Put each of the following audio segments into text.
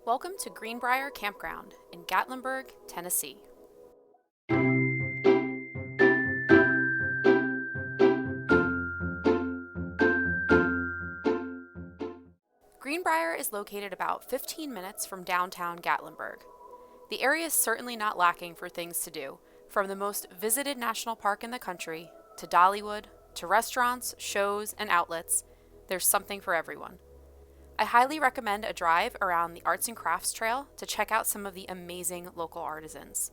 Welcome to Greenbrier Campground in Gatlinburg, Tennessee. Greenbrier is located about 15 minutes from downtown Gatlinburg. The area is certainly not lacking for things to do, from the most visited national park in the country, to Dollywood, to restaurants, shows, and outlets. There's something for everyone. I highly recommend a drive around the Arts and Crafts Trail to check out some of the amazing local artisans.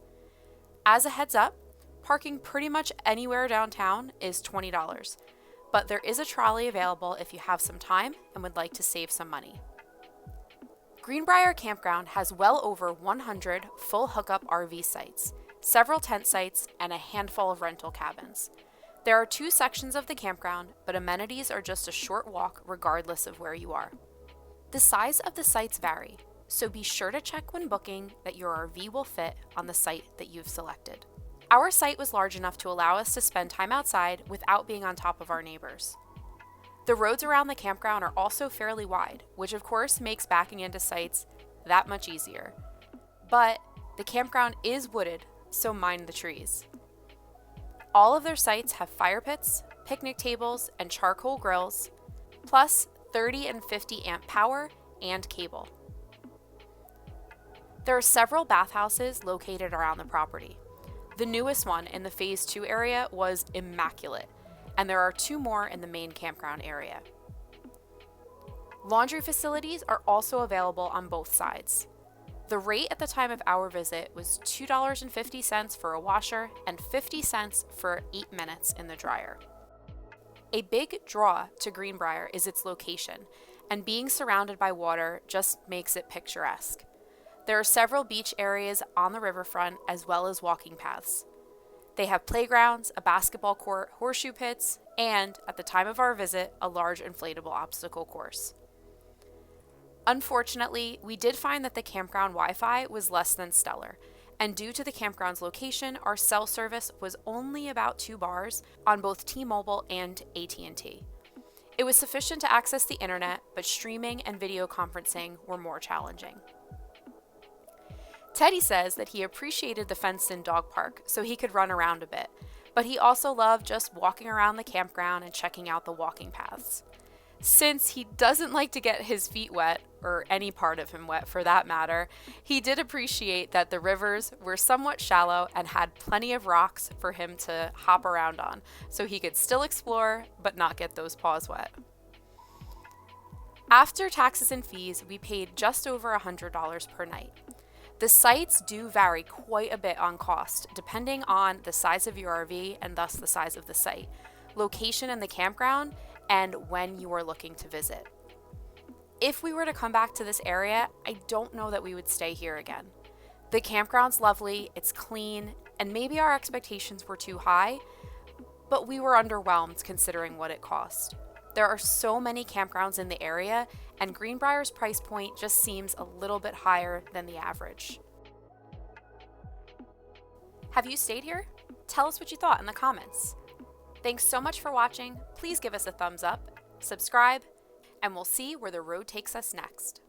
As a heads up, parking pretty much anywhere downtown is $20, but there is a trolley available if you have some time and would like to save some money. Greenbrier Campground has well over 100 full hookup RV sites, several tent sites, and a handful of rental cabins. There are 2 sections of the campground, but amenities are just a short walk regardless of where you are. The size of the sites vary, so be sure to check when booking that your RV will fit on the site that you've selected. Our site was large enough to allow us to spend time outside without being on top of our neighbors. The roads around the campground are also fairly wide, which of course makes backing into sites that much easier. But the campground is wooded, so mind the trees. All of their sites have fire pits, picnic tables, and charcoal grills, plus 30 and 50 amp power and cable. There are several bathhouses located around the property. The newest one in the Phase 2 area was immaculate, and there are 2 more in the main campground area. Laundry facilities are also available on both sides. The rate at the time of our visit was $2.50 for a washer and 50 cents for 8 minutes in the dryer. A big draw to Greenbrier is its location, and being surrounded by water just makes it picturesque. There are several beach areas on the riverfront as well as walking paths. They have playgrounds, a basketball court, horseshoe pits, and, at the time of our visit, a large inflatable obstacle course. Unfortunately, we did find that the campground Wi-Fi was less than stellar, and due to the campground's location, our cell service was only about 2 bars on both T-Mobile and AT&T. It was sufficient to access the internet, but streaming and video conferencing were more challenging. Teddy says that he appreciated the fenced-in dog park so he could run around a bit, but he also loved just walking around the campground and checking out the walking paths. Since he doesn't like to get his feet wet, or any part of him wet for that matter, he did appreciate that the rivers were somewhat shallow and had plenty of rocks for him to hop around on, so he could still explore but not get those paws wet. After taxes and fees, we paid just over $100 per night. The sites do vary quite a bit on cost, depending on the size of your RV and thus the size of the site, location in the campground, and when you are looking to visit. If we were to come back to this area, I don't know that we would stay here again. The campground's lovely, it's clean, and maybe our expectations were too high, but we were underwhelmed considering what it cost. There are so many campgrounds in the area, and Greenbrier's price point just seems a little bit higher than the average. Have you stayed here? Tell us what you thought in the comments. Thanks so much for watching. Please give us a thumbs up, subscribe, and we'll see where the road takes us next.